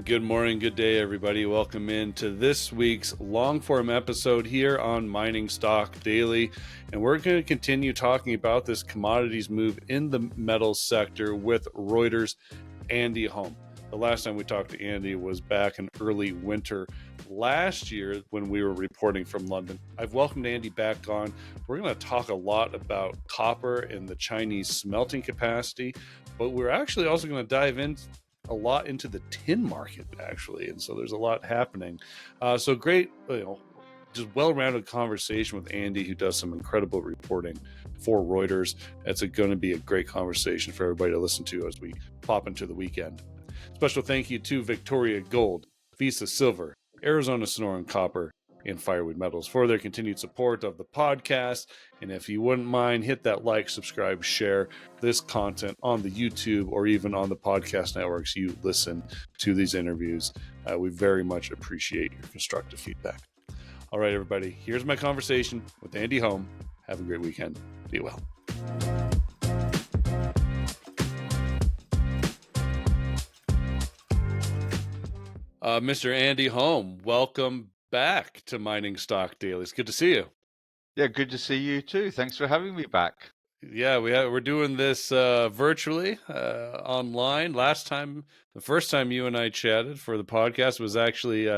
Good morning, good day, everybody. Welcome into this week's long-form episode here on Mining Stock Daily. And we're going to continue talking about this commodities move in the metals sector with Reuters' Andy Home. The last time we talked to Andy was back in early winter last year when we were reporting from London. I've welcomed Andy back on. We're going to talk a lot about copper and the Chinese smelting capacity, but we're actually also going to dive in a lot into the tin market, actually. And so there's a lot happening. So great, just well-rounded conversation with Andy, who does some incredible reporting for Reuters. It's going to be a great conversation for everybody to listen to as we pop into the weekend. Special thank you to Victoria Gold, Visa Silver, Arizona Sonoran Copper, and Firewood Metals for their continued support of the podcast. And if you wouldn't mind, hit that like, subscribe, share this content on the YouTube or even on the podcast networks you listen to these interviews. We very much appreciate your constructive feedback. All right, everybody, here's my conversation with Andy Home. Have a great weekend. Be well. Mr. Andy Home, welcome back to Mining Stock Daily. It's good to see you. Yeah, good to see you too. Thanks for having me back. Yeah, we're doing this virtually online. The first time you and I chatted for the podcast was actually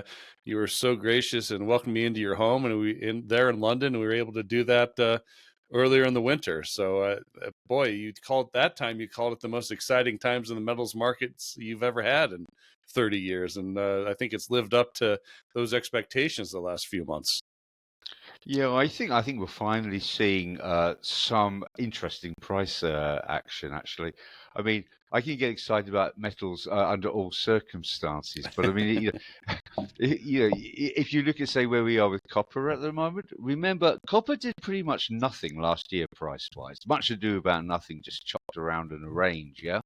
you were so gracious and welcomed me into your home, and there in London, and we were able to do that earlier in the winter. So, boy, you called it the most exciting times in the metals markets you've ever had in 30 years, and I think it's lived up to those expectations the last few months. Yeah, I think we're finally seeing some interesting price action. Actually, I mean, I can get excited about metals under all circumstances, but I mean, if you look at say where we are with copper at the moment, remember copper did pretty much nothing last year price-wise. Much ado about nothing, just chopped around in a range. Yeah,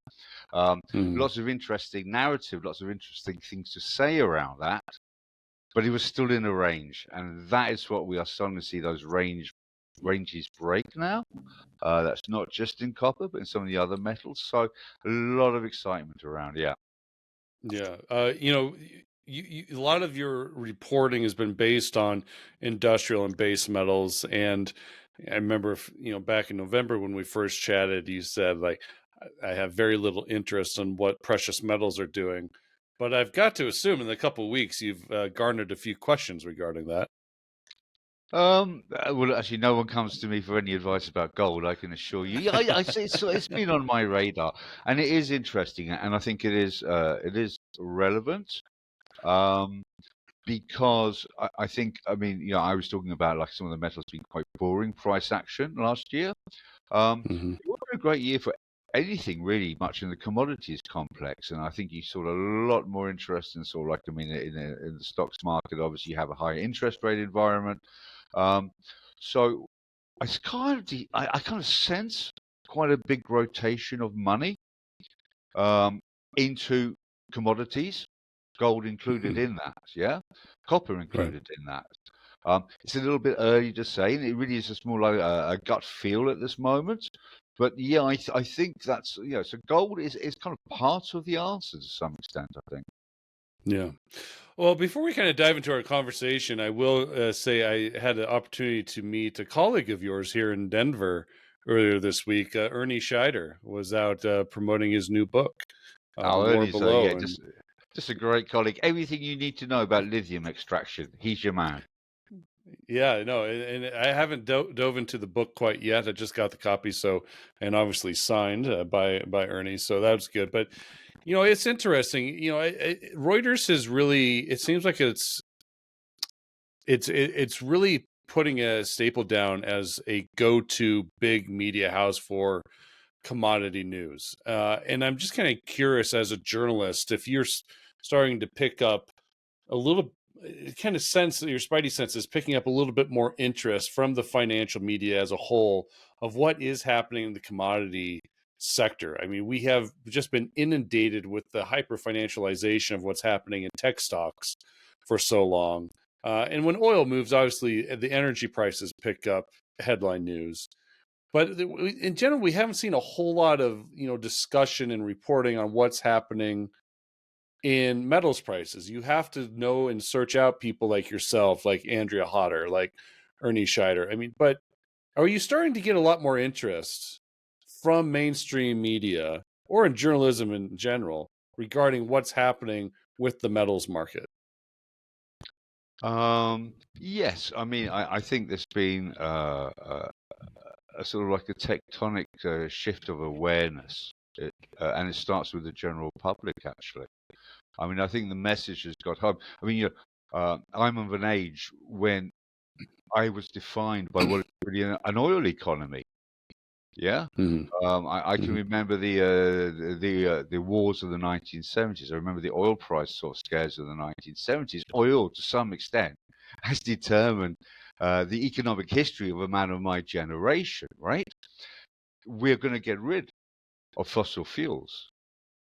lots of interesting narrative, lots of interesting things to say around that. But it was still in a range, and that is what we are starting to see, those ranges break now. That's not just in copper, but in some of the other metals. So a lot of excitement around, yeah. Yeah, a lot of your reporting has been based on industrial and base metals, and I remember, back in November when we first chatted, you said, like, I have very little interest in what precious metals are doing. But I've got to assume in a couple of weeks you've garnered a few questions regarding that. Well, actually, no one comes to me for any advice about gold, I can assure you. Yeah, it's been on my radar, and it is interesting, and I think it is relevant. Because I think, I mean, I was talking about like some of the metals being quite boring price action last year. It wasn't a great year for anything really much in the commodities complex, and I think you saw a lot more interest in sort of like, I mean, in the stocks market. Obviously, you have a higher interest rate environment, so I kind of sense quite a big rotation of money into commodities, gold included in that, yeah, copper included in that. It's a little bit early to say, and it really is just more like a gut feel at this moment. But yeah, I think that's, so gold is kind of part of the answer to some extent, I think. Yeah. Well, before we kind of dive into our conversation, I will say I had the opportunity to meet a colleague of yours here in Denver earlier this week. Ernie Scheider was out promoting his new book, More Below. Just a great colleague. Everything you need to know about lithium extraction, he's your man. Yeah, no, and I haven't dove into the book quite yet. I just got the copy, and obviously signed by Ernie, so that's good. But it's interesting. Reuters has really. It seems like it's really putting a staple down as a go-to big media house for commodity news. And I'm just kind of curious, as a journalist, if you're starting to pick up a little kind of sense that your spidey sense is picking up a little bit more interest from the financial media as a whole of what is happening in the commodity sector. I mean, we have just been inundated with the hyper financialization of what's happening in tech stocks for so long. And when oil moves, obviously the energy prices pick up headline news. But in general, we haven't seen a whole lot of discussion and reporting on what's happening in metals prices. You have to know and search out people like yourself, like Andrea Hodder, like Ernie Scheider. I mean, but are you starting to get a lot more interest from mainstream media or in journalism in general regarding what's happening with the metals market? Yes, I mean, I think there's been a sort of like a tectonic shift of awareness, and it starts with the general public, actually. I mean, I think the message has got home. I mean, I'm of an age when I was defined by what is really an oil economy. Yeah. Mm-hmm. I can Mm-hmm. remember the wars of the 1970s. I remember the oil price sort of scares of the 1970s. Oil, to some extent, has determined the economic history of a man of my generation. Right? We're going to get rid of fossil fuels,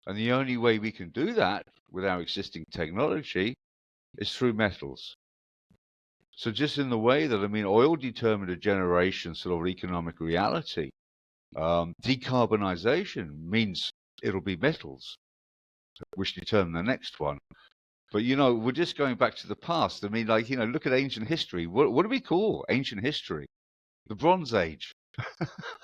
and the only way we can do that with our existing technology is through metals. So just in the way that, I mean, oil determined a generation sort of economic reality. Decarbonization means it'll be metals, which determine the next one. But, we're just going back to the past. I mean, like, look at ancient history. What do we call ancient history? The Bronze Age.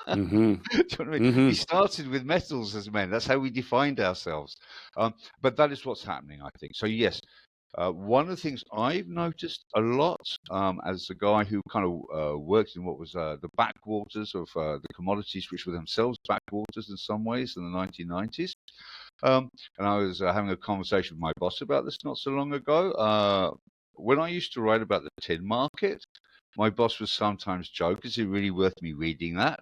Mm-hmm. Do you know what I mean? We Mm-hmm. started with metals as men. That's how we defined ourselves. But that is what's happening, I think. So, yes, one of the things I've noticed a lot as a guy who kind of worked in what was the backwaters of the commodities, which were themselves backwaters in some ways in the 1990s. And I was having a conversation with my boss about this not so long ago. When I used to write about the tin market, my boss would sometimes joke, is it really worth me reading that?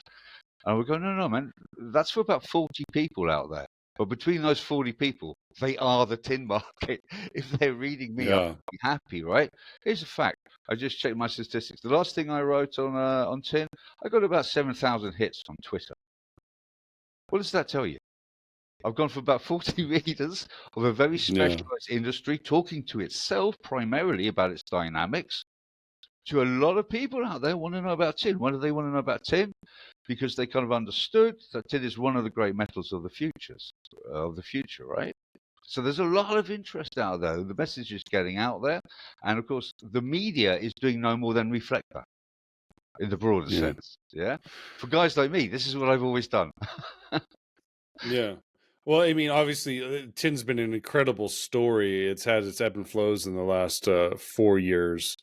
And I would go, no, man, that's for about 40 people out there. But between those 40 people, they are the tin market. If they're reading me, I'll Yeah. be happy, right? Here's a fact. I just checked my statistics. The last thing I wrote on tin, I got about 7,000 hits on Twitter. What does that tell you? I've gone for about 40 readers of a very Yeah. specialized industry talking to itself primarily about its dynamics. To a lot of people out there want to know about tin. Why do they want to know about tin? Because they kind of understood that tin is one of the great metals of the future, right? So there's a lot of interest out there. The message is getting out there, and of course, the media is doing no more than reflect that in the broader Yeah. sense. Yeah, for guys like me, this is what I've always done. Yeah. Well, I mean, obviously, tin's been an incredible story. It's had its ebb and flows in the last 4 years,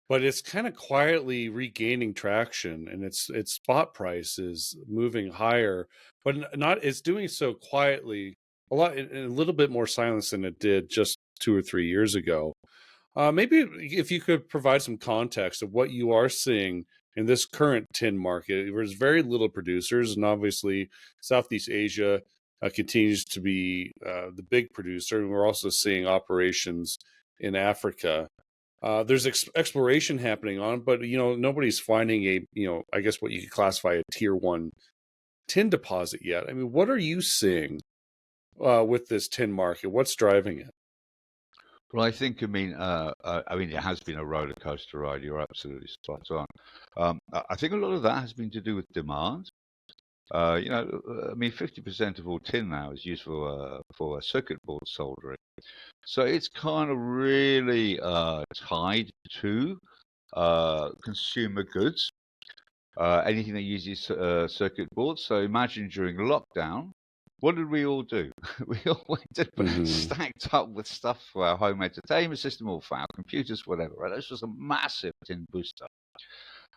but it's kind of quietly regaining traction, and its spot price is moving higher, but not. It's doing so quietly, a lot, in a little bit more silence than it did just 2 or 3 years ago. Maybe if you could provide some context of what you are seeing in this current tin market. There's very little producers, and obviously Southeast Asia continues to be the big producer, and we're also seeing operations in Africa. There's exploration happening on, but nobody's finding I guess what you could classify a tier one tin deposit yet. I mean, what are you seeing with this tin market? What's driving it? Well, I mean, it has been a roller coaster ride. You're absolutely spot on. I think a lot of that has been to do with demand. I mean, 50% of all tin now is used for circuit board soldering. So it's kind of really tied to consumer goods, anything that uses circuit boards. So imagine during lockdown, what did we all do? We all went Hmm. stacked up with stuff for our home entertainment system or for our computers, whatever. Right? This was a massive tin booster.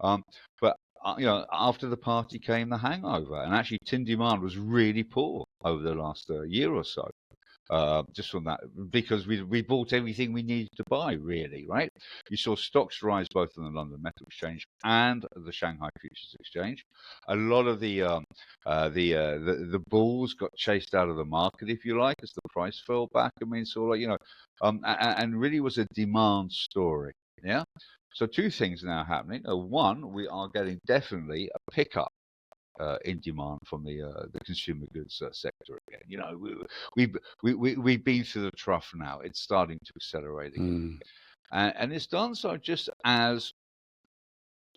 Um, but after the party came the hangover, and actually tin demand was really poor over the last year or so. Just from that, because we bought everything we needed to buy, really, right? You saw stocks rise both on the London Metal Exchange and the Shanghai Futures Exchange. A lot of the bulls got chased out of the market, if you like, as the price fell back. I mean, sort of, and really was a demand story. Yeah. So two things now happening. One, we are getting definitely a pickup in demand from the consumer goods sector again. We've been through the trough now. It's starting to accelerate again, Mm. and it's done so just as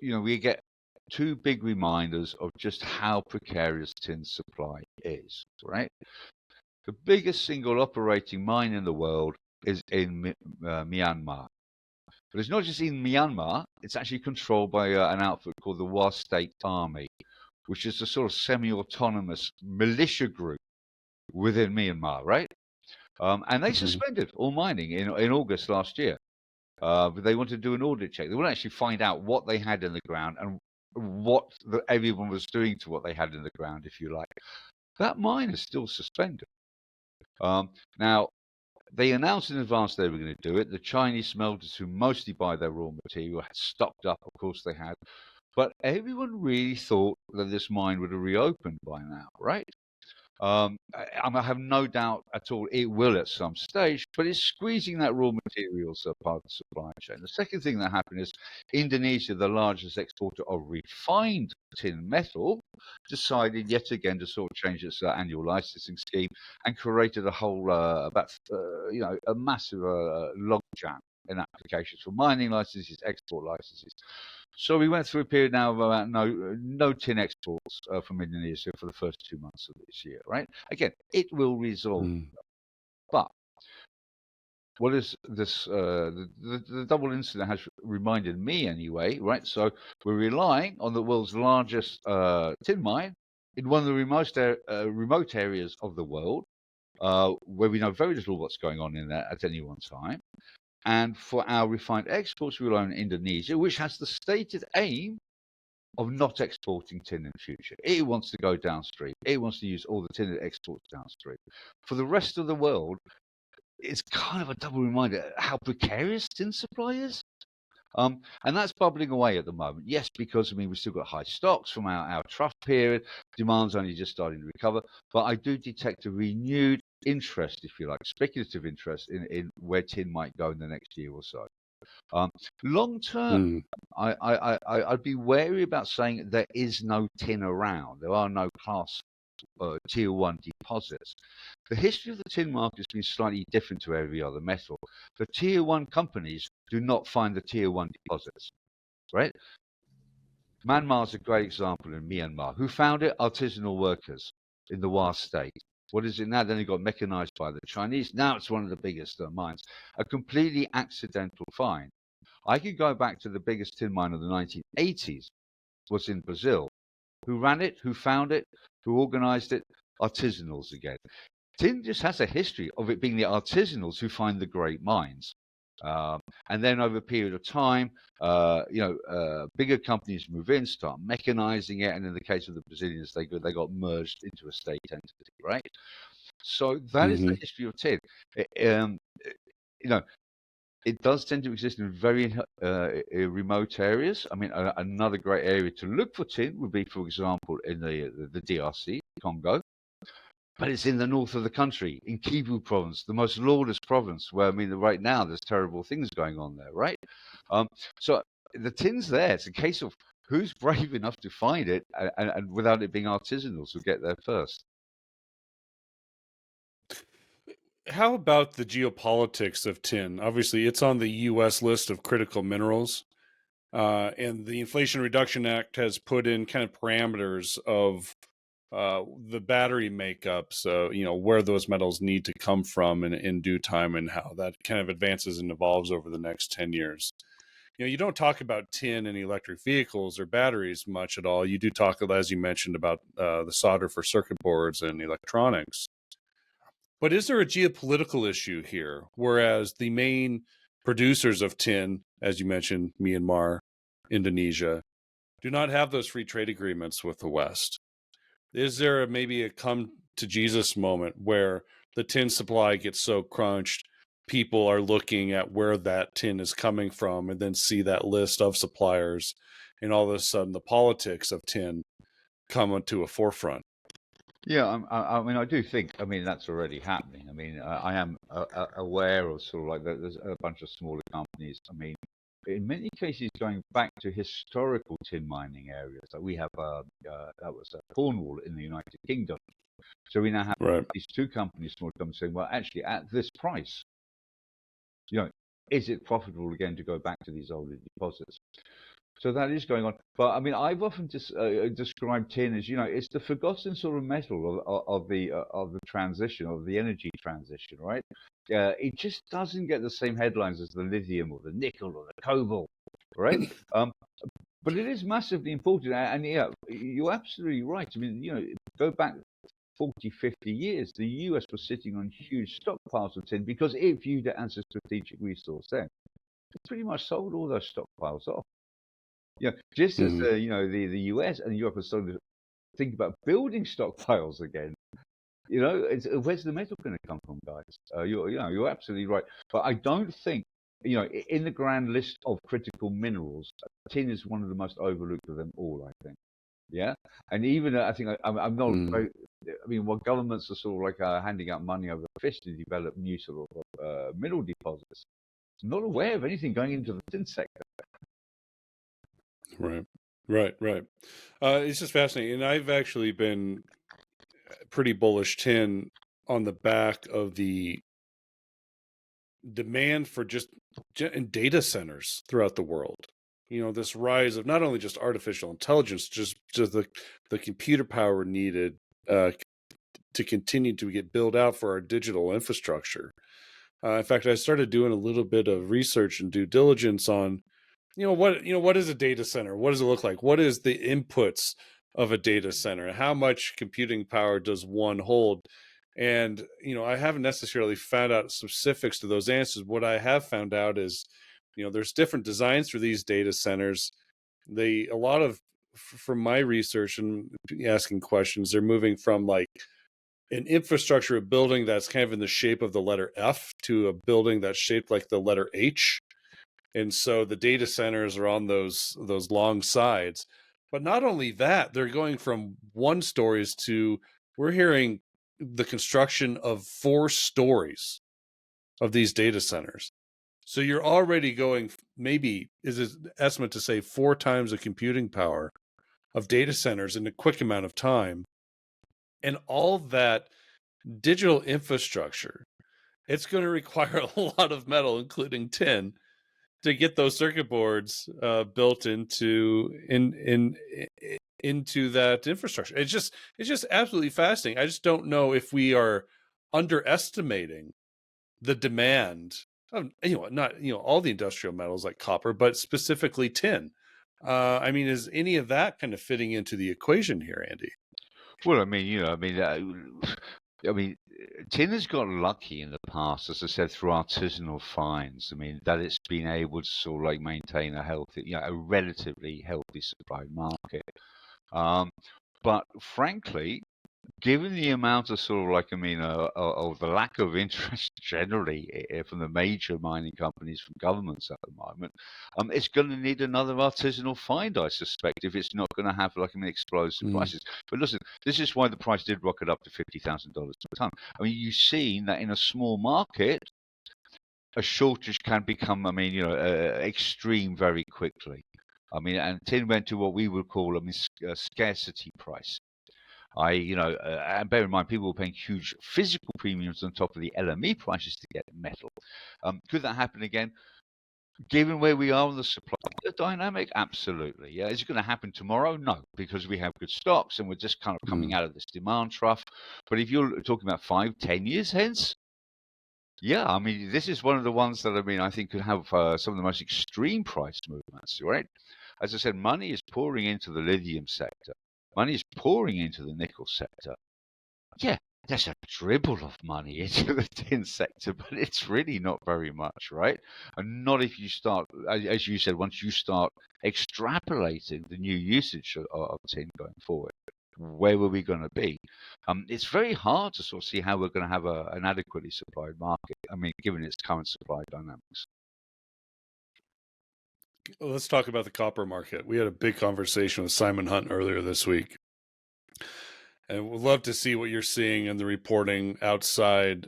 we get two big reminders of just how precarious tin supply is. Right. The biggest single operating mine in the world is in Myanmar. But it's not just in Myanmar, it's actually controlled by an outfit called the Wa State Army, which is a sort of semi-autonomous militia group within Myanmar, right? And they suspended all mining in August last year. But they wanted to do an audit check. They want to actually find out what they had in the ground and what everyone was doing to what they had in the ground, if you like. That mine is still suspended. Now, they announced in advance they were going to do it. The Chinese smelters, who mostly buy their raw material, had stocked up. Of course, they had. But everyone really thought that this mine would have reopened by now, right? I have no doubt at all it will at some stage, but it's squeezing that raw materials part of the supply chain. The second thing that happened is Indonesia, the largest exporter of refined tin metal, decided yet again to sort of change its annual licensing scheme and created a whole a massive logjam in applications for mining licenses, export licenses. So we went through a period now of about no tin exports from Indonesia for the first 2 months of this year, right? Again, it will resolve. But what is this? The double incident has reminded me anyway, right? So we're relying on the world's largest tin mine in one of the remote areas of the world where we know very little what's going on in there at any one time. And for our refined exports, we rely on Indonesia, which has the stated aim of not exporting tin in the future. It wants to go downstream. It wants to use all the tin it exports downstream. For the rest of the world, it's kind of a double reminder how precarious tin supply is. And that's bubbling away at the moment. Yes, because we've still got high stocks from our trough period. Demand's only just starting to recover. But I do detect a renewed interest, if you like, speculative interest in where tin might go in the next year or so. Long term, I'd be wary about saying there is no tin around. There are no class tier one deposits. The history of the tin market has been slightly different to every other metal. The tier one companies do not find the tier one deposits, right? Myanmar is a great example in Myanmar. Who found it? Artisanal workers in the Wa State. What is it now? Then it got mechanized by the Chinese. Now it's one of the biggest mines. A completely accidental find. I could go back to the biggest tin mine of the 1980s, was in Brazil. Who ran it? Who found it? Who organized it? Artisanals again. Tin just has a history of it being the artisanals who find the great mines. And then over a period of time, bigger companies move in, start mechanizing it, and in the case of the Brazilians, they got merged into a state entity, right? So that is the history of tin. It does tend to exist in very remote areas. I mean, another great area to look for tin would be, for example, in the DRC, Congo. But it's in the north of the country, in Kivu province, the most lawless province, where, right now there's terrible things going on there, right? So the tin's there. It's a case of who's brave enough to find it and without it being artisanals who get there first. How about the geopolitics of tin? Obviously, it's on the U.S. list of critical minerals. And the Inflation Reduction Act has put in kind of parameters of the battery makeup, so where those metals need to come from in due time, and how that kind of advances and evolves over the next 10 years. You don't talk about tin in electric vehicles or batteries much at all. You do talk, as you mentioned, about the solder for circuit boards and electronics. But is there a geopolitical issue here? Whereas the main producers of tin, as you mentioned, Myanmar, Indonesia, do not have those free trade agreements with the West. Is there maybe a come to Jesus moment where the tin supply gets so crunched, people are looking at where that tin is coming from and then see that list of suppliers, and all of a sudden the politics of tin come to a forefront? Yeah, I do think, that's already happening. I am aware of sort of like there's a bunch of smaller companies. In many cases, going back to historical tin mining areas, like we have that was Cornwall in the United Kingdom. So we now have these two companies, small companies, saying, well, actually, at this price, is it profitable again to go back to these older deposits? So that is going on. But I mean, I've often described tin as, it's the forgotten sort of metal of the transition, of the energy transition, right? It just doesn't get the same headlines as the lithium or the nickel or the cobalt, right? But it is massively important. And yeah, you're absolutely right. I mean, go back 40, 50 years, the US was sitting on huge stockpiles of tin because it viewed it as a strategic resource then. It pretty much sold all those stockpiles off. Just as Mhm. the US and Europe are starting to think about building stockpiles again. Where's the metal going to come from, guys? You're absolutely right. But I don't think, in the grand list of critical minerals, tin is one of the most overlooked of them all, I think. Yeah, and even I think I'm not Mhm. very. I mean, while governments are sort of like handing out money over fish to develop new sort of mineral deposits, I'm not aware of anything going into the tin sector. Right, right. It's just fascinating, and I've actually been pretty bullish tin on the back of the demand for just in data centers throughout the world. This rise of not only just artificial intelligence, just the computer power needed uh, to continue to get built out for our digital infrastructure. In fact, I started doing a little bit of research and due diligence on, what is a data center? What does it look like? What is the inputs of a data center? How much computing power does one hold? And, I haven't necessarily found out specifics to those answers. What I have found out is, there's different designs for these data centers. A lot of, from my research and asking questions, they're moving from like an infrastructure, a building that's kind of in the shape of the letter F to a building that's shaped like the letter H. And so the data centers are on those long sides. But not only that, they're going from 1 stories to, we're hearing the construction of 4 stories of these data centers. So you're already going, maybe is an estimate to say 4 times the computing power of data centers in a quick amount of time. And all that digital infrastructure, it's going to require a lot of metal, including tin, to get those circuit boards built into that infrastructure. It's just absolutely fascinating. I just don't know if we are underestimating the demand of, not all the industrial metals like copper, but specifically tin. I mean, is any of that kind of fitting into the equation here, Andy? Well, I mean, I mean, tin has got lucky in the past, as I said, through artisanal finds. I mean, that it's been able to sort of like maintain a healthy, a relatively healthy supply market. Um, but frankly, given the amount of sort of like, of the lack of interest generally from the major mining companies, from governments at the moment, it's going to need another artisanal find, I suspect, if it's not going to have like, explosive Mm. prices. But listen, this is why the price did rocket up to $50,000 per ton. I mean, you've seen that in a small market, a shortage can become, extreme very quickly. I mean, and tin went to what we would call a scarcity price. And bear in mind, people were paying huge physical premiums on top of the LME prices to get metal. Could that happen again? Given where we are on the supply dynamic, absolutely. Yeah, is it going to happen tomorrow? No, because we have good stocks and we're just kind of coming Mm. out of this demand trough. But if you're talking about 5, 10 years hence, yeah, I mean, this is one of the ones that I think could have some of the most extreme price movements, right? As I said, money is pouring into the lithium sector. Money is pouring into the nickel sector. Yeah, there's a dribble of money into the tin sector, but it's really not very much, right? And not if you start, as you said, once you start extrapolating the new usage of tin going forward. Where were we going to be? It's very hard to sort of see how we're going to have an adequately supplied market. I mean, given its current supply dynamics. Well, let's talk about the copper market. We had a big conversation with Simon Hunt earlier this week, and we'd love to see what you're seeing in the reporting outside,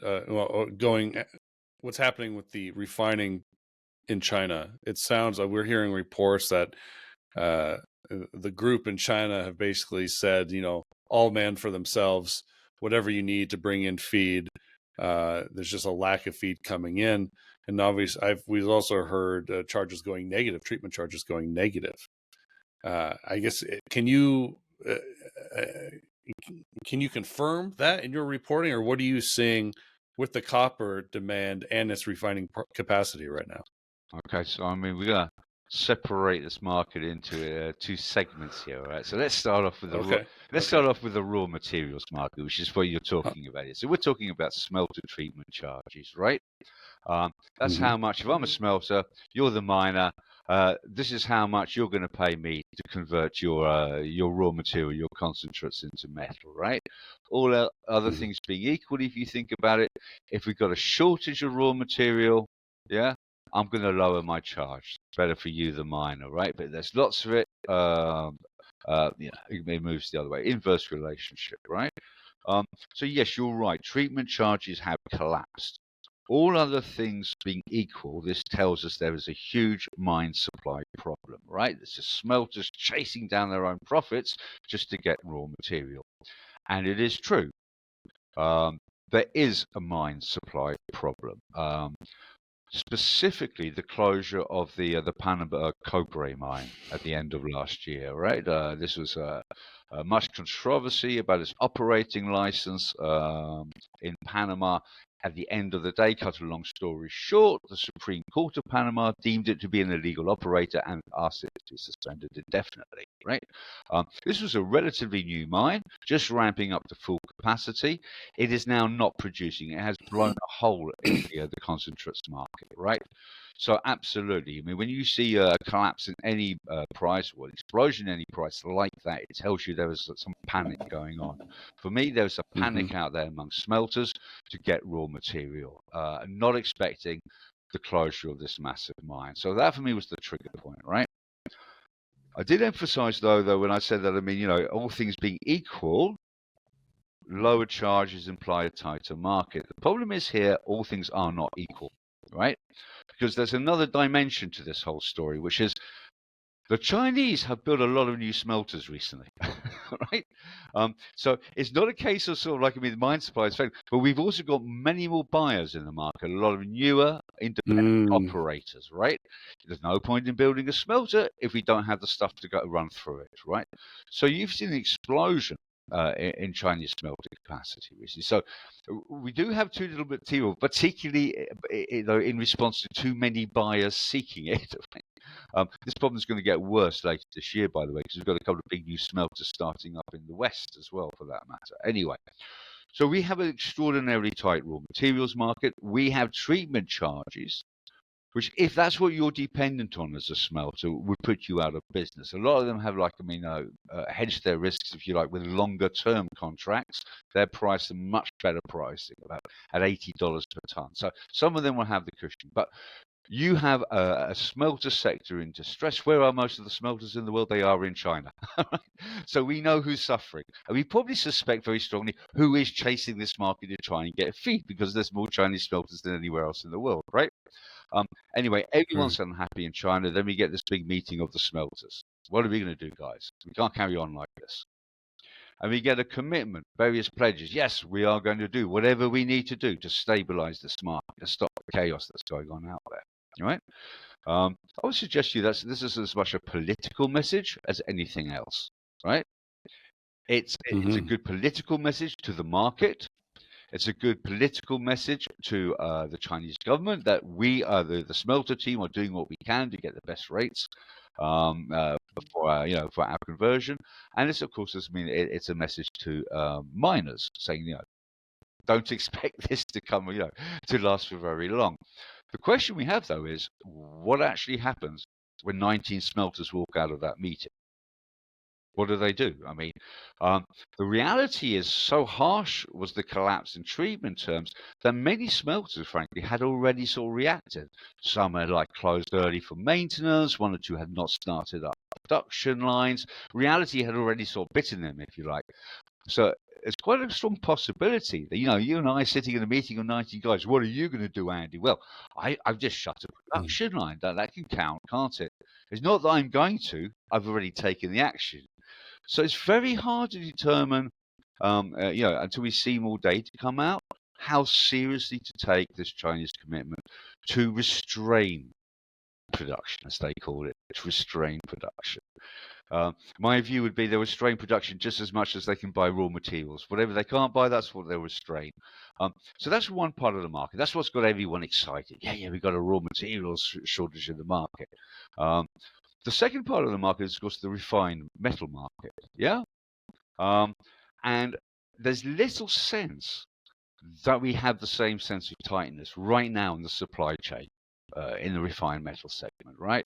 what's happening with the refining in China. It sounds like we're hearing reports that uh, the group in China have basically said, all man for themselves, whatever you need to bring in feed. There's just a lack of feed coming in. And obviously, we've also heard charges going negative, treatment charges going negative. I guess uh, uh, can you confirm that in your reporting, or what are you seeing with the copper demand and its refining capacity right now? Okay, so I mean, we're gonna separate this market into two segments here, right? So let's start off with the raw. Okay. Let's Okay. start off with the raw materials market, which is what you're talking about here. So we're talking about smelter treatment charges, right? Um, that's Mm-hmm. how much. If I'm a smelter, you're the miner. This is how much you're going to pay me to convert your raw material, your concentrates into metal, right? All other Mm-hmm. things being equal, if you think about it, if we've got a shortage of raw material, yeah, I'm going to lower my charge. Better for you, the miner, right? But there's lots of it. It moves the other way. Inverse relationship, right? Um, so yes, you're right. Treatment charges have collapsed. All other things being equal, this tells us there is a huge mine supply problem, right? It's just smelters chasing down their own profits just to get raw material. And it is true. Um, there is a mine supply problem. Specifically, the closure of the Panama Cobre mine at the end of last year, right? This was much controversy about its operating license in Panama. At the end of the day, cut a long story short, the Supreme Court of Panama deemed it to be an illegal operator and asked it to be suspended indefinitely, right? This was a relatively new mine, just ramping up to full capacity. It is now not producing. It has blown a hole in the concentrates market, right? So absolutely. I mean, when you see a collapse in any price or an explosion in any price like that, it tells you there was some panic going on. For me, there was a Mm-hmm. panic out there among smelters to get raw material, not expecting the closure of this massive mine. So that for me was the trigger point, right? I did emphasize though, when I said that, I mean, all things being equal, lower charges imply a tighter market. The problem is here, all things are not equal, right? Because there's another dimension to this whole story, which is the Chinese have built a lot of new smelters recently, right? So it's not a case of sort of like, I mean, the mine supply is failing, but we've also got many more buyers in the market, a lot of newer independent Mm. operators, right? There's no point in building a smelter if we don't have the stuff to go run through it, right? So you've seen an explosion in Chinese smelting capacity recently. So we do have too little material, particularly in response to too many buyers seeking it. This problem is going to get worse later this year, by the way, because we've got a couple of big new smelters starting up in the West as well, for that matter. Anyway, so we have an extraordinarily tight raw materials market. We have treatment charges, which, if that's what you're dependent on as a smelter, would put you out of business. A lot of them have, like, I mean, hedged their risks, if you like, with longer term contracts. They're priced a much better pricing, about at $80 per ton. So some of them will have the cushion, but you have a smelter sector in distress. Where are most of the smelters in the world? They are in China. So we know who's suffering. And we probably suspect very strongly who is chasing this market to try and get a feed, because there's more Chinese smelters than anywhere else in the world, right? Anyway, Right. everyone's unhappy in China. Then we get this big meeting of the smelters. What are we going to do, guys? We can't carry on like this. And we get a commitment, various pledges. Yes, we are going to do whatever we need to do to stabilize this market, to stop the chaos that's going on out there. All right? I would suggest to you that this is as much a political message as anything else, right? It's a Mm-hmm. good political message to the market. It's a good political message to the Chinese government that we, the smelter team, are doing what we can to get the best rates for our conversion. And it's, of course, it's a message to miners saying, don't expect this to come, to last for very long. The question we have, though, is what actually happens when 19 smelters walk out of that meeting? What do they do? I mean, the reality is, so harsh was the collapse in treatment terms that many smelters, frankly, had already sort of reacted. Some had closed early for maintenance. One or two had not started up production lines. Reality had already sort of bitten them, if you like. So it's quite a strong possibility that, you and I sitting in a meeting of 90 guys, what are you going to do, Andy? Well, I've just shut a production line. That can count, can't it? It's not that I'm going to. I've already taken the action. So it's very hard to determine, until we see more data come out, how seriously to take this Chinese commitment to restrain production, as they call it, to restrain production. My view would be they'll restrain production just as much as they can buy raw materials. Whatever they can't buy, that's what they'll restrain. So that's one part of the market. That's what's got everyone excited. Yeah, we've got a raw materials shortage in the market. The second part of the market is, of course, the refined metal market. Yeah. And there's little sense that we have the same sense of tightness right now in the supply chain in the refined metal segment, right?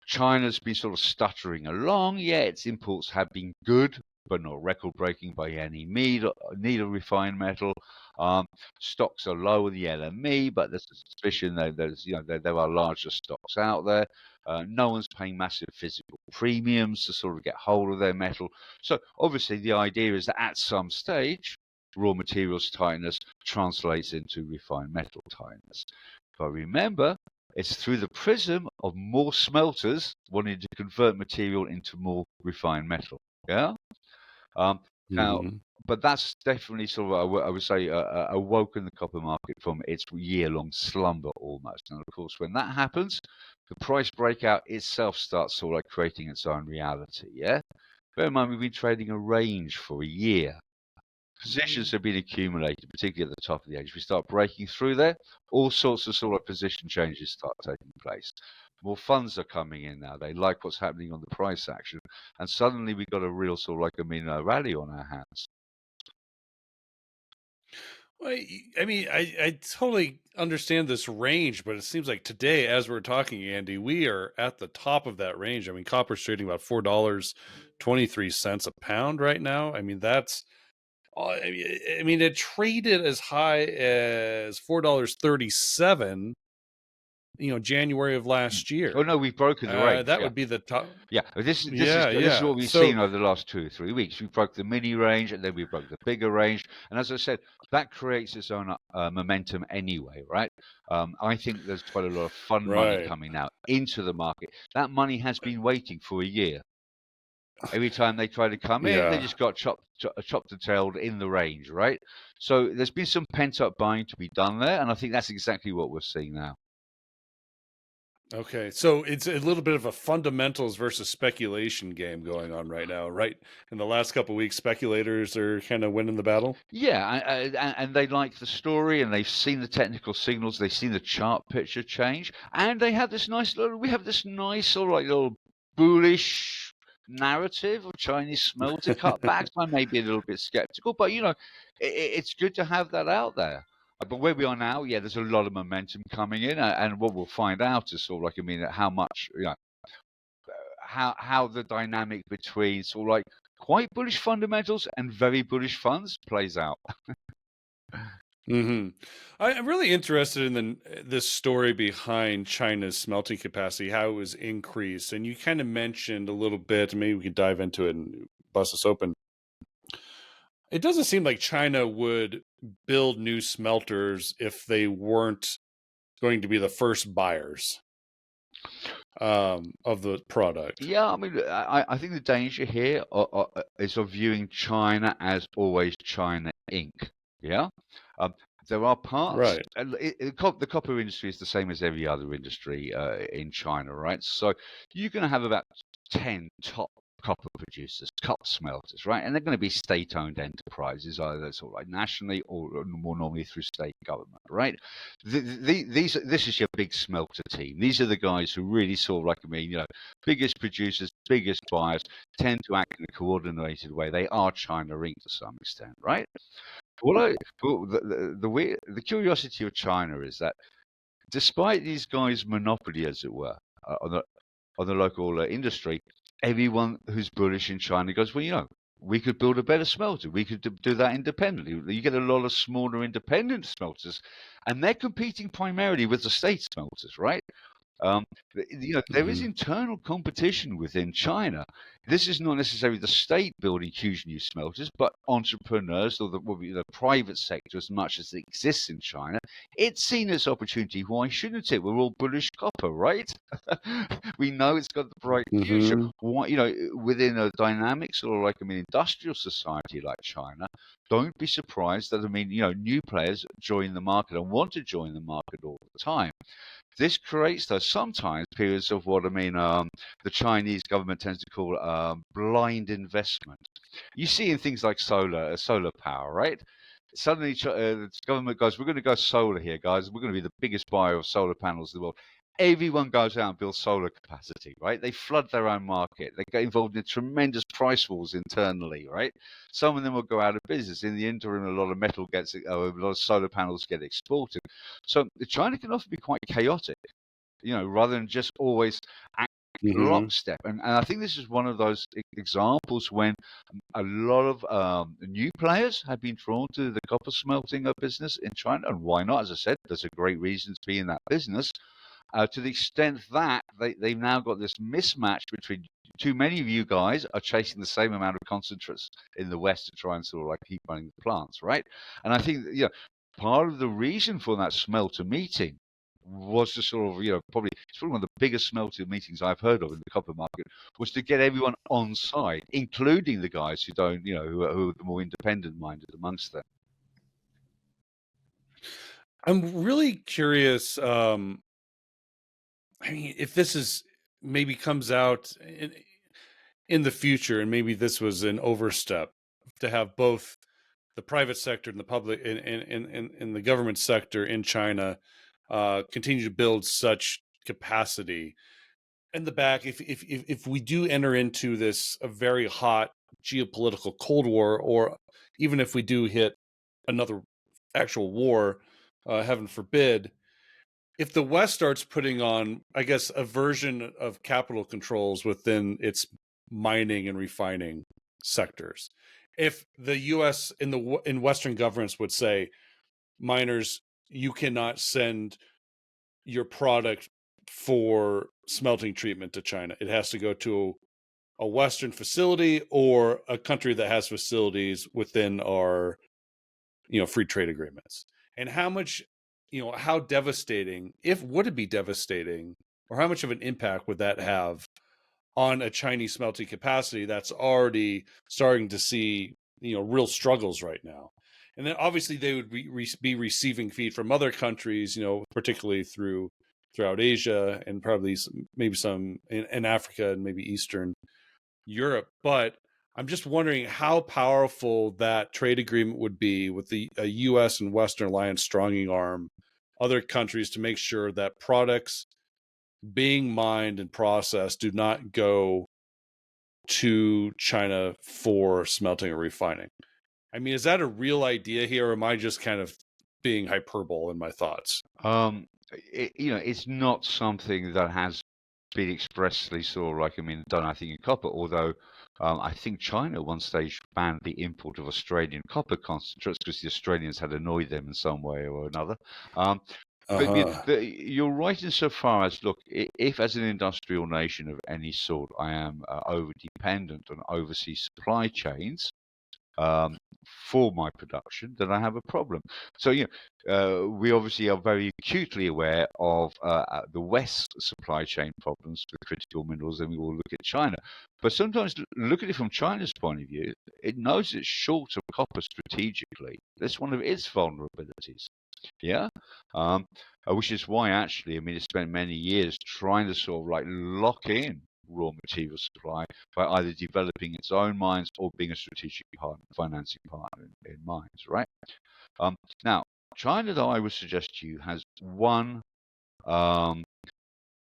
China's been sort of stuttering along. Yeah, its imports have been good, but not record-breaking by any means. Need of refined metal. Stocks are low in the LME, but there's a suspicion that there are larger stocks out there. No one's paying massive physical premiums to sort of get hold of their metal. So obviously the idea is that at some stage, raw materials tightness translates into refined metal tightness. But remember, it's through the prism of more smelters wanting to convert material into more refined metal. Yeah. Now, but that's definitely sort of, I would say, awoken the copper market from its year-long slumber almost. And of course, when that happens, the price breakout itself starts sort of like creating its own reality. Yeah. Bear in mind, we've been trading a range for a year. Positions have been accumulated, particularly at the top of the edge. We start breaking through there, all sorts of sort of position changes start taking place. More funds are coming in now. They like what's happening on the price action, and suddenly we've got a real sort of like a rally on our hands. Well, I mean, I totally understand this range, but it seems like today, as we're talking, Andy, we are at the top of that range. I mean, copper's trading about $4.23 a pound right now. I mean, that's, I mean, it traded as high as $4.37, January of last year. Oh no, we've broken the range. That would be the top. Yeah, this is what we've So, seen over the last 2 or 3 weeks. We broke the mini range, and then we broke the bigger range. And as I said, that creates its own momentum anyway, right? I think there's quite a lot of fun money coming now into the market. That money has been waiting for a year. Every time they try to come in, they just got chopped and tailed in the range, right? So there's been some pent-up buying to be done there, and I think that's exactly what we're seeing now. Okay, so it's a little bit of a fundamentals versus speculation game going on right now, right? In the last couple of weeks, speculators are kind of winning the battle. Yeah, and they like the story, and they've seen the technical signals, they've seen the chart picture change, and they have this nice we have this nice sort of like little bullish narrative of Chinese smelter cutbacks. I may be a little bit skeptical, but it's good to have that out there. But where we are now, yeah, there's a lot of momentum coming in, and what we'll find out is sort of like, how much, how the dynamic between sort of like quite bullish fundamentals and very bullish funds plays out. I'm really interested in this story behind China's smelting capacity, how it was increased, and you kind of mentioned a little bit. Maybe we could dive into it and bust us open. It doesn't seem like China would build new smelters if they weren't going to be the first buyers of the product. Yeah, I mean, I think the danger here is of viewing China as always China Inc. Yeah, there are parts. Right. The copper industry is the same as every other industry in China, right? So you're going to have about 10 top copper producers, copper smelters, right? And they're going to be state-owned enterprises, either sort of like nationally or more normally through state government, right? This is your big smelter team. These are the guys who really sort of like, biggest producers, biggest buyers, tend to act in a coordinated way. They are China Inc. to some extent, right? The curiosity of China is that despite these guys' monopoly, as it were, on the local industry, everyone who's bullish in China goes, well, we could build a better smelter. We could do that independently. You get a lot of smaller independent smelters, and they're competing primarily with the state smelters, right? There is internal competition within China. This is not necessarily the state building huge new smelters, but entrepreneurs or the private sector, as much as it exists in China. It's seen its opportunity. Why shouldn't it? We're all bullish copper, right? We know it's got the bright future. Why, within a dynamic sort of like industrial society like China, don't be surprised that new players join the market and want to join the market all the time. This creates, though, sometimes periods of what the Chinese government tends to call blind investment. You see in things like solar power, right? Suddenly, the government goes, "We're going to go solar here, guys. We're going to be the biggest buyer of solar panels in the world." Everyone goes out and builds solar capacity, right? They flood their own market. They get involved in tremendous price wars internally, right? Some of them will go out of business. In the interim, a lot of solar panels get exported. So China can often be quite chaotic, rather than just always act lockstep. And I think this is one of those examples when a lot of new players have been drawn to the copper smelting business in China. And why not? As I said, there's a great reason to be in that business. To the extent that they've now got this mismatch between too many of you guys are chasing the same amount of concentrates in the West to try and sort of like keep running the plants, right? And I think part of the reason for that smelter meeting was to sort of, it's probably one of the biggest smelter meetings I've heard of in the copper market, was to get everyone on side, including the guys who don't, who are the more independent-minded amongst them. I'm really curious. I mean, if this is maybe comes out in the future, and maybe this was an overstep to have both the private sector and the public and the government sector in China continue to build such capacity. In the back, if we do enter into this a very hot geopolitical Cold War, or even if we do hit another actual war, heaven forbid, if the West starts putting on, I guess, a version of capital controls within its mining and refining sectors, if the U.S. in Western governments would say, miners, you cannot send your product for smelting treatment to China. It has to go to a Western facility or a country that has facilities within our, free trade agreements. And how much, how devastating, would it be devastating, or how much of an impact would that have on a Chinese smelting capacity that's already starting to see, real struggles right now? And then obviously they would be receiving feed from other countries, particularly throughout Asia, and probably maybe some in Africa and maybe Eastern Europe. But I'm just wondering how powerful that trade agreement would be with a U.S. and Western alliance stronging arm other countries to make sure that products being mined and processed do not go to China for smelting or refining. I mean, is that a real idea here, or am I just kind of being hyperbole in my thoughts? It's not something that has been expressly sort of like, done, I think, in copper, although I think China at one stage banned the import of Australian copper concentrates because the Australians had annoyed them in some way or another. But you're right insofar as, look, if as an industrial nation of any sort I am over-dependent on overseas supply chains, for my production, then I have a problem. So, we obviously are very acutely aware of the West supply chain problems with critical minerals, and we will look at China. But sometimes look at it from China's point of view. It knows it's short of copper strategically. That's one of its vulnerabilities. Yeah. Which is why, actually, it spent many years trying to sort of like lock in raw material supply by either developing its own mines or being a strategic financing partner in mines, right? Now, China, though, I would suggest to you, has one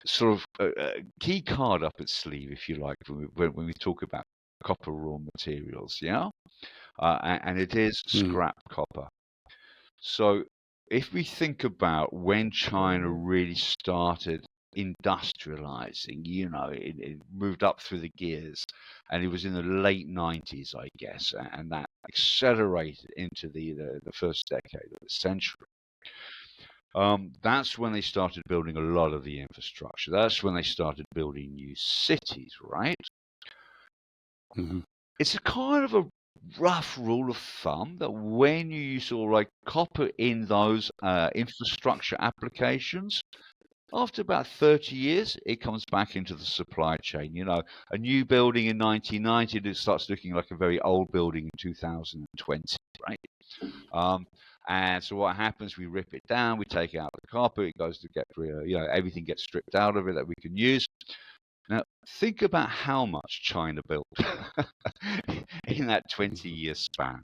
sort of key card up its sleeve, if you like, when we talk about copper raw materials, yeah? And it is scrap copper. So if we think about when China really started industrializing, it moved up through the gears, and it was in the late 90s, I guess, and that accelerated into the first decade of the century. That's when they started building a lot of the infrastructure. That's when they started building new cities, right? It's a kind of a rough rule of thumb that when you use sort of like copper in those infrastructure applications, after about 30 years, it comes back into the supply chain. A new building in 1990, it starts looking like a very old building in 2020, right? And so what happens? We rip it down, we take out the copper, it goes to get, everything gets stripped out of it that we can use. Now, think about how much China built in that 20-year span.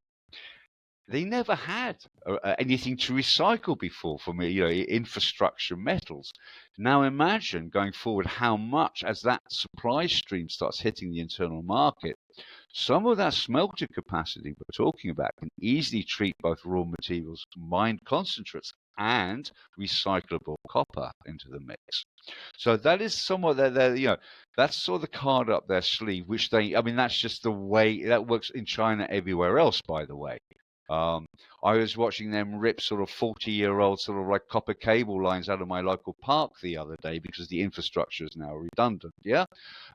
They never had anything to recycle before from infrastructure metals. Now imagine going forward how much, as that supply stream starts hitting the internal market, some of that smelter capacity we're talking about can easily treat both raw materials, mined concentrates, and recyclable copper into the mix. So that is somewhat that's sort of the card up their sleeve, which that's just the way that works in China everywhere else, by the way. I was watching them rip sort of 40-year-old sort of like copper cable lines out of my local park the other day because the infrastructure is now redundant. Yeah,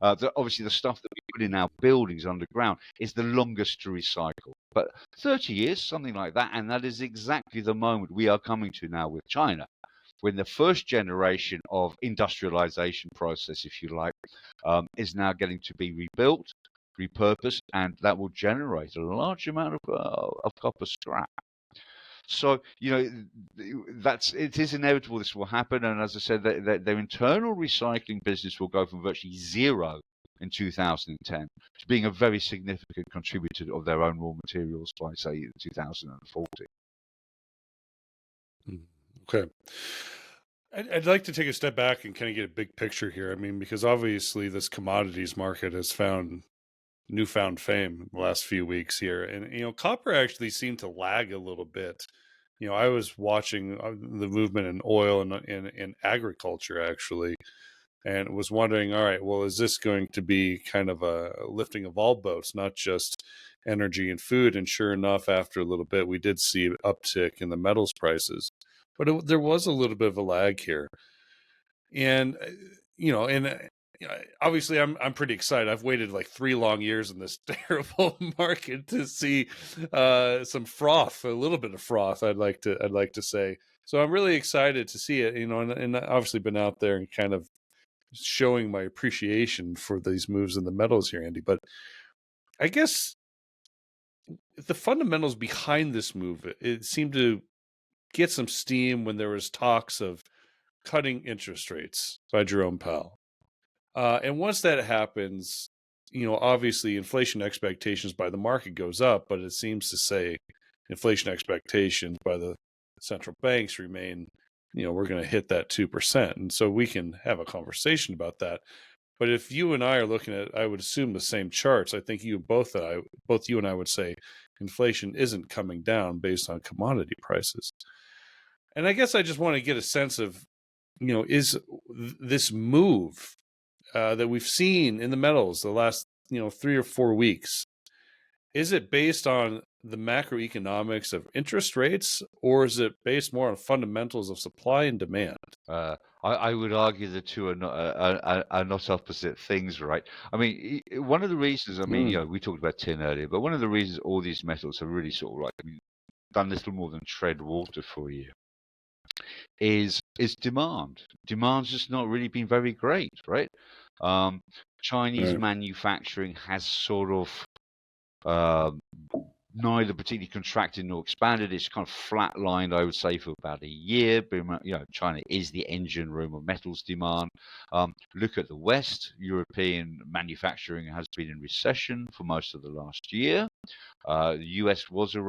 obviously the stuff that we put in our buildings underground is the longest to recycle, but 30 years, something like that, and that is exactly the moment we are coming to now with China, when the first generation of industrialization process, if you like, is now getting to be rebuilt, repurposed, and that will generate a large amount of copper scrap. So it is inevitable this will happen, and as I said, their internal recycling business will go from virtually zero in 2010 to being a very significant contributor of their own raw materials by, say, 2040. Okay. I'd like to take a step back and kind of get a big picture here. I mean, because obviously this commodities market has found newfound fame in the last few weeks here. And, copper actually seemed to lag a little bit. I was watching the movement in oil and in agriculture, actually, and was wondering, all right, well, is this going to be kind of a lifting of all boats, not just energy and food? And sure enough, after a little bit, we did see an uptick in the metals prices. But there was a little bit of a lag here. And, obviously I'm pretty excited. I've waited like 3 long years in this terrible market to see some froth, a little bit of froth, I'd like to say. So I'm really excited to see it, and obviously been out there and kind of showing my appreciation for these moves in the metals here, Andy. But I guess the fundamentals behind this move, it seemed to get some steam when there was talks of cutting interest rates by Jerome Powell. And once that happens, obviously inflation expectations by the market goes up, but it seems to say inflation expectations by the central banks remain, we're going to hit that 2%. And so we can have a conversation about that. But if you and I are looking at, I would assume the same charts, I think both you and I would say inflation isn't coming down based on commodity prices. And I guess I just want to get a sense of, is this move that we've seen in the metals the last 3 or 4 weeks, is it based on the macroeconomics of interest rates, or is it based more on fundamentals of supply and demand? I would argue the two are not opposite things, right? I mean, one of the reasons, we talked about tin earlier, but one of the reasons all these metals have really sort of like done little more than tread water for you is demand. Demand's just not really been very great, right? Chinese Right. manufacturing has sort of neither particularly contracted nor expanded. It's kind of flatlined, I would say, for about a year. But, China is the engine room of metals demand. Look at the West. European manufacturing has been in recession for most of the last year. The US was a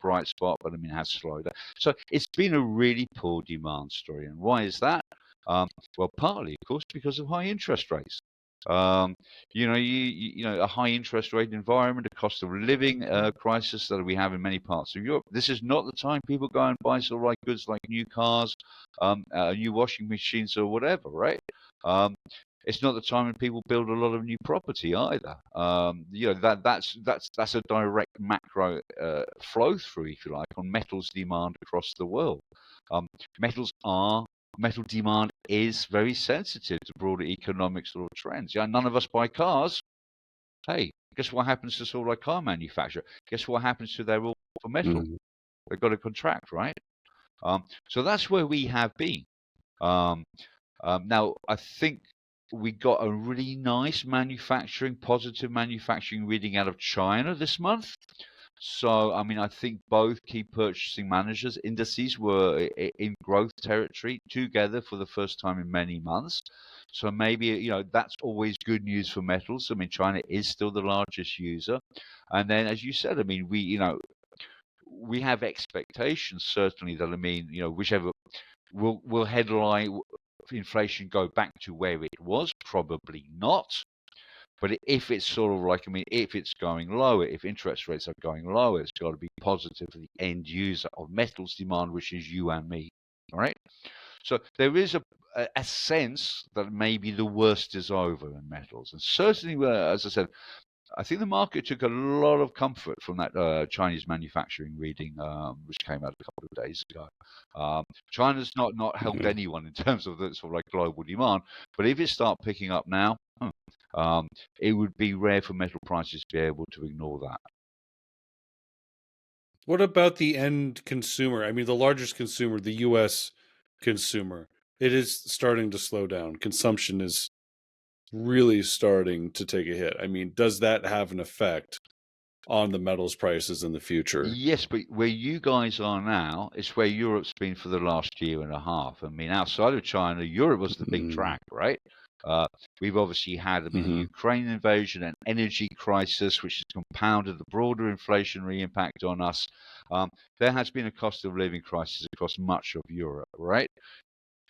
bright spot, but has slowed down. So it's been a really poor demand story. And why is that? Well, partly, of course, because of high interest rates. A high interest rate environment, a cost of living crisis that we have in many parts of Europe. This is not the time people go and buy sort of like goods like new cars, new washing machines or whatever, right? It's not the time when people build a lot of new property either. That's a direct macro flow through, if you like, on metals demand across the world. Metal demand is very sensitive to broader economic sort of trends. Yeah, none of us buy cars. Hey, guess what happens to sort of like car manufacturer? Guess what happens to their raw for metal? Mm-hmm. They've got to contract, right? So that's where we have been. Now, I think we got a really nice positive manufacturing reading out of China this month. So, I mean, I think both key purchasing managers indices were in growth territory together for the first time in many months. So maybe, that's always good news for metals. I mean, China is still the largest user. And then, as you said, I mean, we have expectations certainly that, I mean, whichever will headline inflation go back to where it was? Probably not. But if it's sort of like, I mean, if it's going lower, if interest rates are going lower, it's got to be positive for the end user of metals demand, which is you and me, all right? So there is a sense that maybe the worst is over in metals. And certainly, as I said, I think the market took a lot of comfort from that Chinese manufacturing reading, which came out a couple of days ago. China's not helped Mhm. anyone in terms of the sort of like global demand, but if it start picking up now, it would be rare for metal prices to be able to ignore that. What about the end consumer? I mean, the largest consumer, the US consumer, it is starting to slow down. Consumption is really starting to take a hit. I mean, does that have an effect on the metals prices in the future? Yes, but where you guys are now is where Europe's been for the last year and a half. I mean, outside of China, Europe was the big Mm-hmm. drag, right? Uh, we've obviously had, I mean, the Mm-hmm. Ukraine invasion and energy crisis, which has compounded the broader inflationary impact on us. There has been a cost of living crisis across much of Europe, right?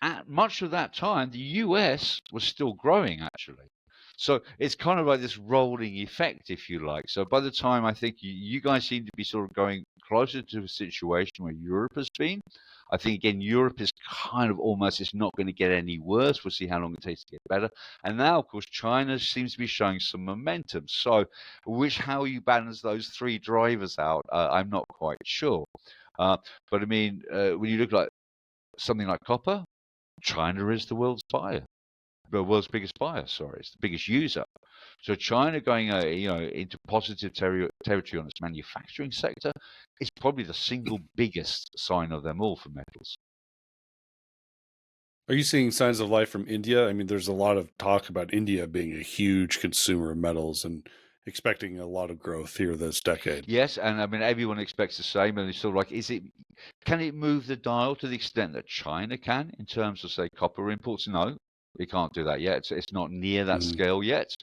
At much of that time, the US was still growing, actually. So it's kind of like this rolling effect, if you like. So by the time I think you guys seem to be sort of going closer to a situation where Europe has been, I think again Europe is kind of almost, it's not going to get any worse. We'll see how long it takes to get better. And now, of course, China seems to be showing some momentum. So, how you balance those three drivers out, I'm not quite sure. But I mean, when you look like something like copper, China is the world's biggest buyer. Sorry, it's the biggest user. So China going, into positive territory on its manufacturing sector is probably the single biggest sign of them all for metals. Are you seeing signs of life from India? I mean, there's a lot of talk about India being a huge consumer of metals and expecting a lot of growth here this decade. Yes, and I mean everyone expects the same, and it's sort of like, can it move the dial to the extent that China can in terms of say copper imports? No, we can't do that yet. It's not near that Mm-hmm. scale yet.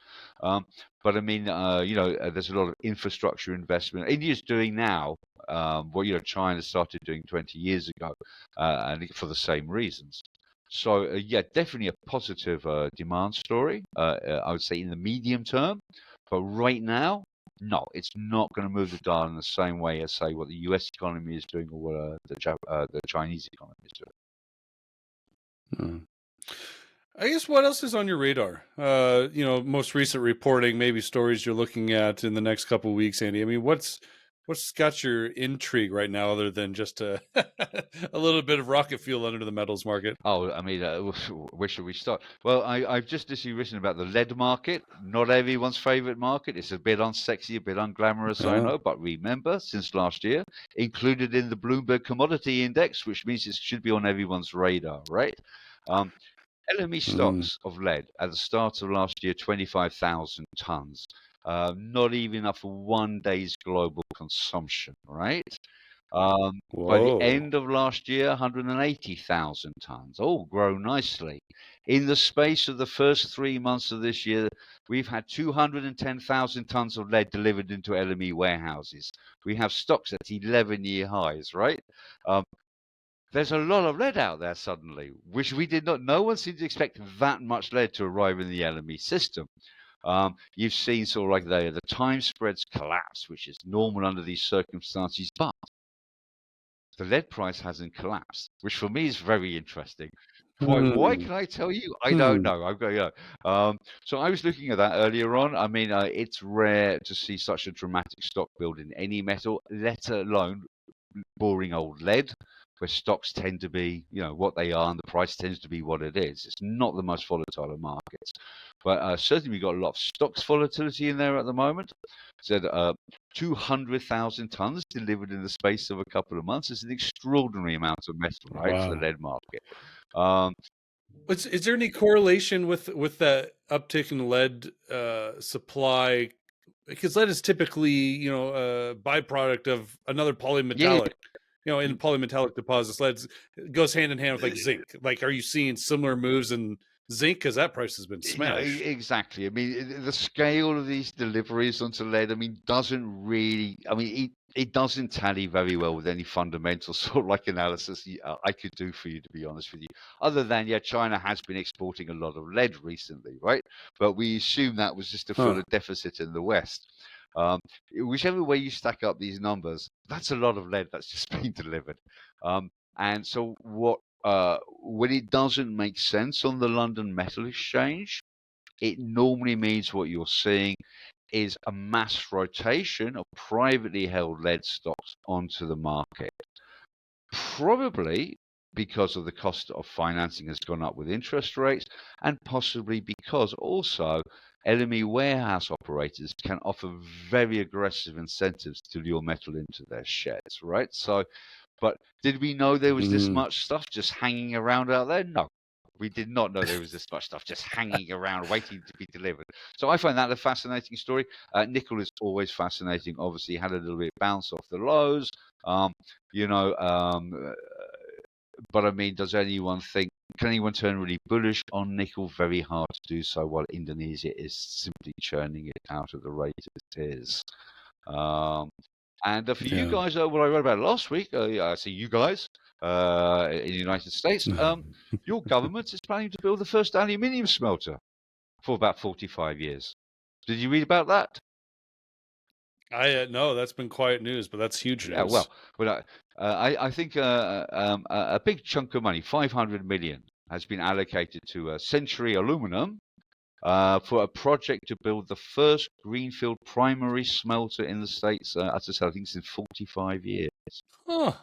Um, but I mean, there's a lot of infrastructure investment India's doing now. What China started doing 20 years ago, and for the same reasons. So yeah, definitely a positive demand story. I would say in the medium term, but right now, no, it's not going to move the dial in the same way as say what the U.S. economy is doing or what the Chinese economy is doing. Mm. I guess what else is on your radar? Most recent reporting, maybe stories you're looking at in the next couple of weeks, Andy. I mean, what's got your intrigue right now, other than just a a little bit of rocket fuel under the metals market? Oh, I mean, where should we start? Well, I've just literally written about the lead market, not everyone's favorite market. It's a bit unsexy, a bit unglamorous, I Uh, know, but remember, since last year, included in the Bloomberg Commodity Index, which means it should be on everyone's radar, right? Um, LME mm, stocks of lead at the start of last year, 25,000 tons. Not even enough for one day's global consumption, right? By the whoa! end of last year, 180,000 tons. All grow nicely. In the space of the first 3 months of this year, we've had 210,000 tons of lead delivered into LME warehouses. We have stocks at 11-year highs, right? Um, there's a lot of lead out there suddenly, which we did not. No one seemed to expect that much lead to arrive in the LME system. You've seen sort of like the time spreads collapse, which is normal under these circumstances, but the lead price hasn't collapsed, which for me is very interesting. Why Hmm. can I tell you? I don't Hmm. know. I've got So I was looking at that earlier on. I mean, it's rare to see such a dramatic stock build in any metal, let alone boring old lead, where stocks tend to be, what they are, and the price tends to be what it is. It's not the most volatile of markets, but certainly we've got a lot of stocks volatility in there at the moment. Said 200,000 tons delivered in the space of a couple of months is an extraordinary amount of metal, right, for the Wow. lead market. Um, Is there any correlation with that uptick in lead supply because lead is typically, a byproduct of another Yeah, polymetallic. In polymetallic deposits, lead goes hand in hand with like zinc. Like, are you seeing similar moves in zinc? Because that price has been no, smashed. exactly. I mean, the scale of these deliveries onto lead, I mean, doesn't really. I mean, it doesn't tally very well with any fundamental sort of like analysis I could do for you, to be honest with you. Other than, yeah, China has been exporting a lot of lead recently, right? But we assume that was just to fill a deficit in the West. Whichever way you stack up these numbers, that's a lot of lead that's just been delivered. And so when it doesn't make sense on the London Metal Exchange, it normally means what you're seeing is a mass rotation of privately held lead stocks onto the market. Probably because of the cost of financing has gone up with interest rates, and possibly because also LME warehouse operators can offer very aggressive incentives to lure metal into their sheds, right? So, but did we know there was this much stuff just hanging around out there? No, we did not know there was this much stuff just hanging around waiting to be delivered. So I find that a fascinating story. Nickel is always fascinating. Obviously, had a little bit bounce off the lows. You know, but I mean, does anyone think? Can anyone turn really bullish on nickel? Very hard to do so while Indonesia is simply churning it out at the rate it is. And for you guys, what I read about last week, I see you guys in the United States, your government is planning to build the first aluminium smelter for about 45 years. Did you read about that? No, that's been quiet news, but that's huge news. Yeah, well, I think a big chunk of money, 500 million, has been allocated to Century Aluminium for a project to build the first greenfield primary smelter in the States. As I said, I think it's in 45 years. Huh.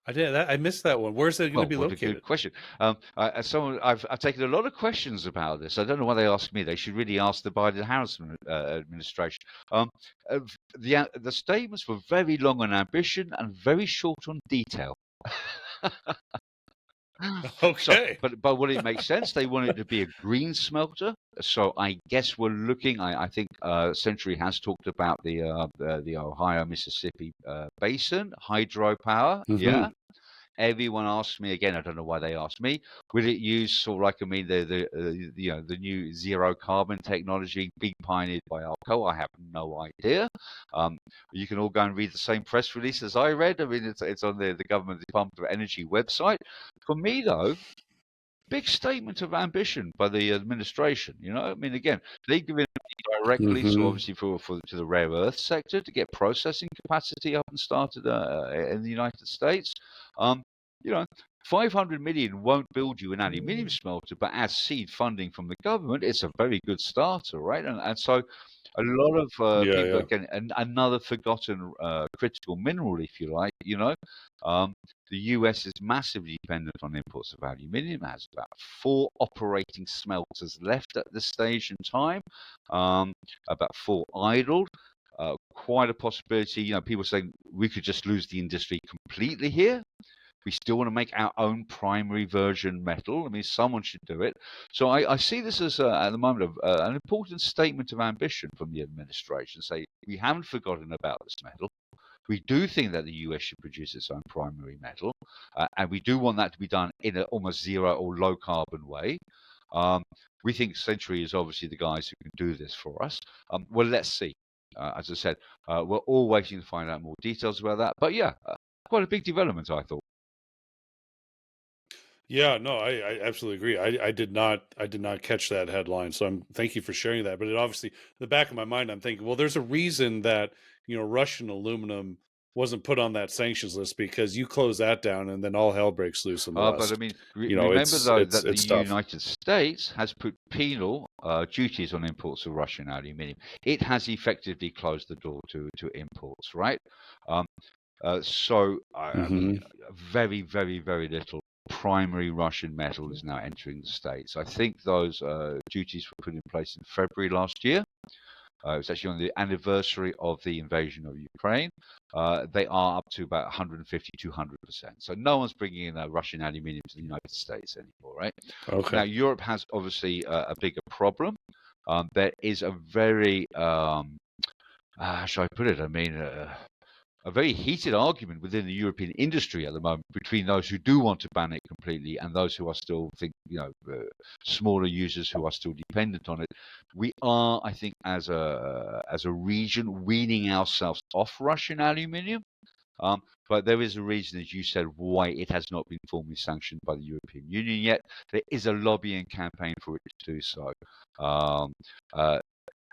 I missed that one. Where's it going to be What located? a good question. I've taken a lot of questions about this. I don't know why they ask me. They should really ask the Biden-Harris administration. The statements were very long on ambition and very short on detail. Okay. So, but what it makes sense, they want it to be a green smelter. So I guess we're looking. I think Century has talked about the Ohio Mississippi basin hydropower. Yeah. Everyone asks me again. I don't know why they asked me. Will it use sort of like the new zero carbon technology being pioneered by Alcoa? I have no idea. You can all go and read the same press release as I read. I mean, it's on the government Department of Energy website. For me, though, big statement of ambition by the administration. I mean, again, they give it directly, so obviously to the rare earth sector to get processing capacity up and started in the United States. 500 million won't build you an aluminium smelter, but as seed funding from the government, it's a very good starter, right? And so a lot of people, again, another forgotten critical mineral, if you like, the US is massively dependent on imports of aluminium. It has about 4 operating smelters left at this stage in time, about 4 idled. Quite a possibility, people saying we could just lose the industry completely here. We still want to make our own primary virgin metal. I mean, someone should do it. So I see this as, at the moment, an important statement of ambition from the administration. Say, we haven't forgotten about this metal. We do think that the US should produce its own primary metal, and we do want that to be done in an almost zero or low carbon way. We think Century is obviously the guys who can do this for us. Well, let's see. As I said, we're all waiting to find out more details about that. But yeah, quite a big development, I thought. Yeah, no, I absolutely agree. I did not catch that headline, so thank you for sharing that. But it obviously, in the back of my mind, I'm thinking, well, there's a reason that Russian aluminum wasn't put on that sanctions list, because you close that down and then all hell breaks loose in the West. But I mean, remember though that the tough. United States has put penal duties on imports of Russian aluminium. It has effectively closed the door to imports, right? I mean, very, very, very little primary Russian metal is now entering the States. I think those duties were put in place in February last year. It was actually on the anniversary of the invasion of Ukraine. They are up to about 150, 200%. So no one's bringing in Russian aluminium to the United States anymore, right? Okay. Now, Europe has obviously a bigger problem. There is a very shall I put it? I mean, a very heated argument within the European industry at the moment between those who do want to ban it completely and those who are still smaller users who are still dependent on it. We are, I think, as a region, weaning ourselves off Russian aluminium. But there is a reason, as you said, why it has not been formally sanctioned by the European Union yet. There is a lobbying campaign for it to do so.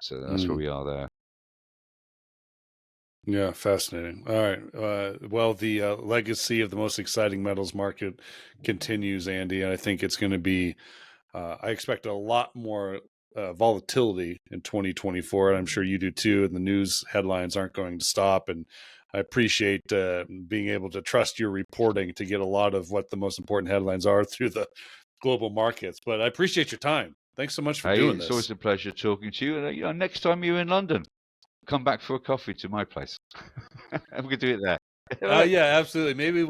So that's where we are there. Yeah, fascinating. All right. Well, the legacy of the most exciting metals market continues, Andy, and I think it's going to be, I expect a lot more volatility in 2024, and I'm sure you do too, and the news headlines aren't going to stop. And I appreciate being able to trust your reporting to get a lot of what the most important headlines are through the global markets. But I appreciate your time. Thanks so much for doing this. It's always a pleasure talking to you. And next time you're in London, come back for a coffee to my place. And we can do it there. Yeah, absolutely. Maybe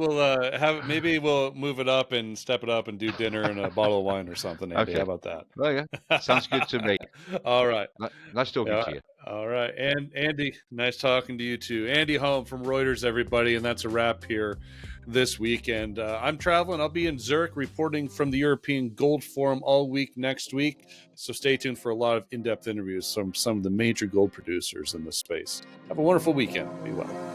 we'll move it up and step it up and do dinner and a bottle of wine or something, Andy. Okay. How about that? Oh, yeah. Sounds good to me. All right. Nice talking to you. All right. And Andy, nice talking to you too. Andy Home from Reuters, everybody. And that's a wrap here this weekend. I'm traveling. I'll be in Zurich reporting from the European Gold Forum all week next week. So stay tuned for a lot of in-depth interviews from some of the major gold producers in this space. Have a wonderful weekend. Be well.